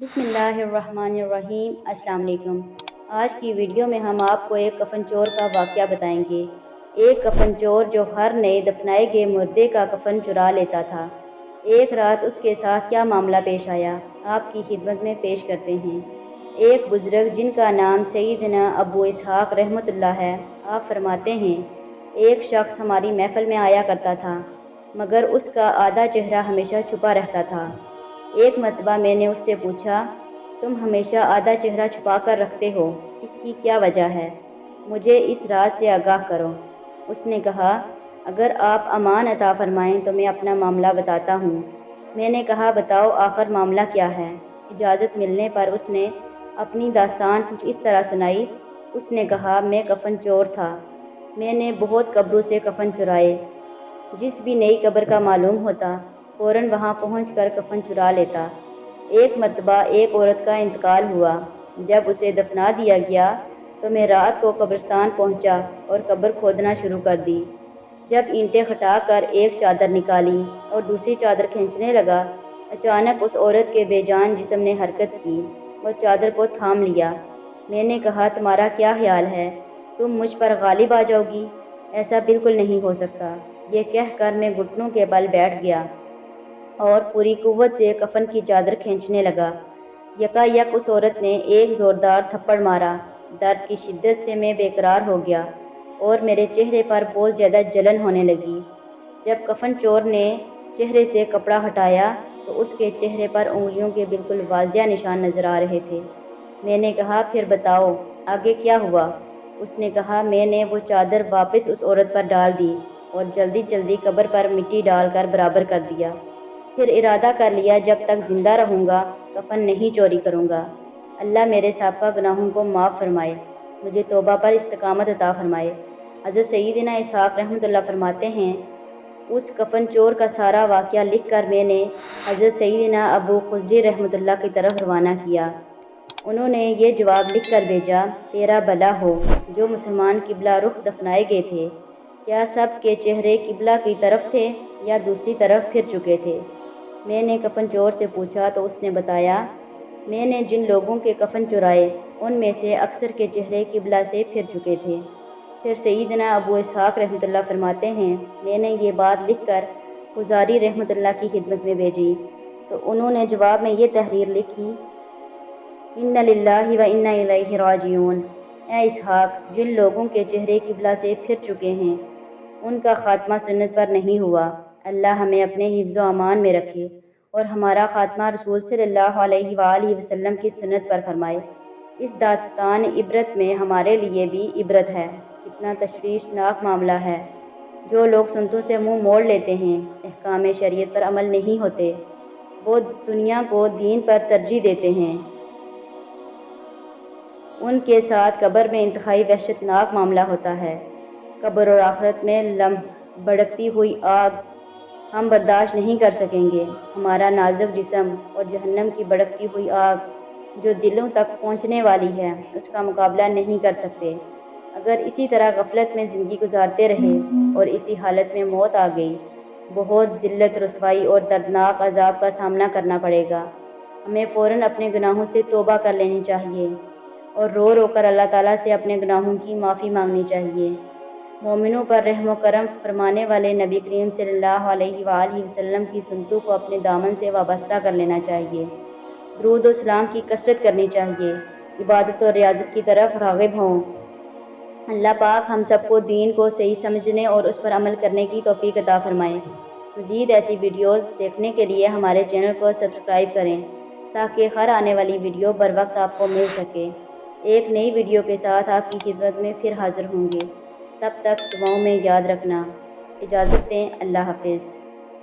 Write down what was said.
بسم اللہ الرحمن الرحیم۔ السلام علیکم۔ آج کی ویڈیو میں ہم آپ کو ایک کفن چور کا واقعہ بتائیں گے۔ ایک کفن چور جو ہر نئے دفنائے گئے مردے کا کفن چرا لیتا تھا۔ ایک رات اس کے ساتھ کیا معاملہ پیش آیا، آپ کی خدمت میں پیش کرتے ہیں۔ ایک بزرگ جن کا نام سیدنا ابو اسحاق رحمۃ اللہ ہے، آپ فرماتے ہیں، ایک شخص ہماری محفل میں آیا کرتا تھا، مگر اس کا آدھا چہرہ ہمیشہ چھپا رہتا تھا۔ ایک مرتبہ میں نے اس سے پوچھا، تم ہمیشہ آدھا چہرہ چھپا کر رکھتے ہو، اس کی کیا وجہ ہے؟ مجھے اس راز سے آگاہ کرو۔ اس نے کہا، اگر آپ امان عطا فرمائیں تو میں اپنا معاملہ بتاتا ہوں۔ میں نے کہا، بتاؤ آخر معاملہ کیا ہے؟ اجازت ملنے پر اس نے اپنی داستان کچھ اس طرح سنائی۔ اس نے کہا، میں کفن چور تھا۔ میں نے بہت قبروں سے کفن چرائے۔ جس بھی نئی قبر کا معلوم ہوتا، فوراً وہاں پہنچ کر کفن چرا لیتا۔ ایک مرتبہ ایک عورت کا انتقال ہوا۔ جب اسے دفنا دیا گیا تو میں رات کو قبرستان پہنچا اور قبر کھودنا شروع کر دی۔ جب اینٹیں ہٹا کر ایک چادر نکالی اور دوسری چادر کھینچنے لگا، اچانک اس عورت کے بے جان جسم نے حرکت کی اور چادر کو تھام لیا۔ میں نے کہا، تمہارا کیا خیال ہے؟ تم مجھ پر غالب آ جاؤ گی؟ ایسا بالکل نہیں ہو سکتا۔ یہ کہہ کر میں گھٹنوں کے بل بیٹھ گیا اور پوری قوت سے کفن کی چادر کھینچنے لگا۔ یکا یک اس عورت نے ایک زوردار تھپڑ مارا۔ درد کی شدت سے میں بے قرار ہو گیا اور میرے چہرے پر بہت زیادہ جلن ہونے لگی۔ جب کفن چور نے چہرے سے کپڑا ہٹایا تو اس کے چہرے پر انگلیوں کے بالکل واضح نشان نظر آ رہے تھے۔ میں نے کہا، پھر بتاؤ آگے کیا ہوا؟ اس نے کہا، میں نے وہ چادر واپس اس عورت پر ڈال دی اور جلدی جلدی قبر پر مٹی ڈال کر برابر کر دیا۔ پھر ارادہ کر لیا، جب تک زندہ رہوں گا کفن نہیں چوری کروں گا۔ اللہ میرے سابقہ گناہوں کو معاف فرمائے، مجھے توبہ پر استقامت عطا فرمائے۔ حضرت سیدنا اسحاق رحمۃ اللہ فرماتے ہیں، اس کفن چور کا سارا واقعہ لکھ کر میں نے حضرت سیدنا ابو خضری رحمۃ اللہ کی طرف روانہ کیا۔ انہوں نے یہ جواب لکھ کر بھیجا، تیرا بھلا ہو۔ جو مسلمان قبلہ رخ دفنائے گئے تھے، کیا سب کے چہرے قبلہ کی طرف تھے یا دوسری طرف پھر چکے تھے؟ میں نے کفن چور سے پوچھا تو اس نے بتایا، میں نے جن لوگوں کے کفن چرائے ان میں سے اکثر کے چہرے قبلہ سے پھر چکے تھے۔ پھر سیدنا ابو اسحاق رحمۃ اللہ فرماتے ہیں، میں نے یہ بات لکھ کر خضاری رحمۃ اللہ کی خدمت میں بھیجی تو انہوں نے جواب میں یہ تحریر لکھی، اِنَّ لِلَّهِ وَإِنَّا إِلَيْهِ راجعون۔ اے اسحاق، جن لوگوں کے چہرے قبلہ سے پھر چکے ہیں ان کا خاتمہ سنت پر نہیں ہوا۔ اللہ ہمیں اپنے حفظ و امان میں رکھے اور ہمارا خاتمہ رسول صلی اللہ علیہ وآلہ وسلم کی سنت پر فرمائے۔ اس داستان عبرت میں ہمارے لیے بھی عبرت ہے۔ کتنا تشویشناک معاملہ ہے۔ جو لوگ سنتوں سے منہ موڑ لیتے ہیں، احکام شریعت پر عمل نہیں ہوتے، وہ دنیا کو دین پر ترجیح دیتے ہیں، ان کے ساتھ قبر میں انتہائی وحشتناک معاملہ ہوتا ہے۔ قبر اور آخرت میں بھڑکتی ہوئی آگ ہم برداشت نہیں کر سکیں گے۔ ہمارا نازک جسم اور جہنم کی بھڑکتی ہوئی آگ جو دلوں تک پہنچنے والی ہے، اس کا مقابلہ نہیں کر سکتے۔ اگر اسی طرح غفلت میں زندگی گزارتے رہے اور اسی حالت میں موت آ گئی، بہت ذلت، رسوائی اور دردناک عذاب کا سامنا کرنا پڑے گا۔ ہمیں فوراً اپنے گناہوں سے توبہ کر لینی چاہیے اور رو رو کر اللہ تعالیٰ سے اپنے گناہوں کی معافی مانگنی چاہیے۔ مومنوں پر رحم و کرم فرمانے والے نبی کریم صلی اللہ علیہ وآلہ وسلم کی سنتوں کو اپنے دامن سے وابستہ کر لینا چاہیے۔ درود و سلام کی کثرت کرنی چاہیے۔ عبادت اور ریاضت کی طرف راغب ہوں۔ اللہ پاک ہم سب کو دین کو صحیح سمجھنے اور اس پر عمل کرنے کی توفیق عطا فرمائے۔ مزید ایسی ویڈیوز دیکھنے کے لیے ہمارے چینل کو سبسکرائب کریں تاکہ ہر آنے والی ویڈیو بر وقت آپ کو مل سکے۔ ایک نئی ویڈیو کے ساتھ آپ کی خدمت میں پھر حاضر ہوں گے۔ تب تک دعاؤں میں یاد رکھنا۔ اجازت دیں، اللہ حافظ۔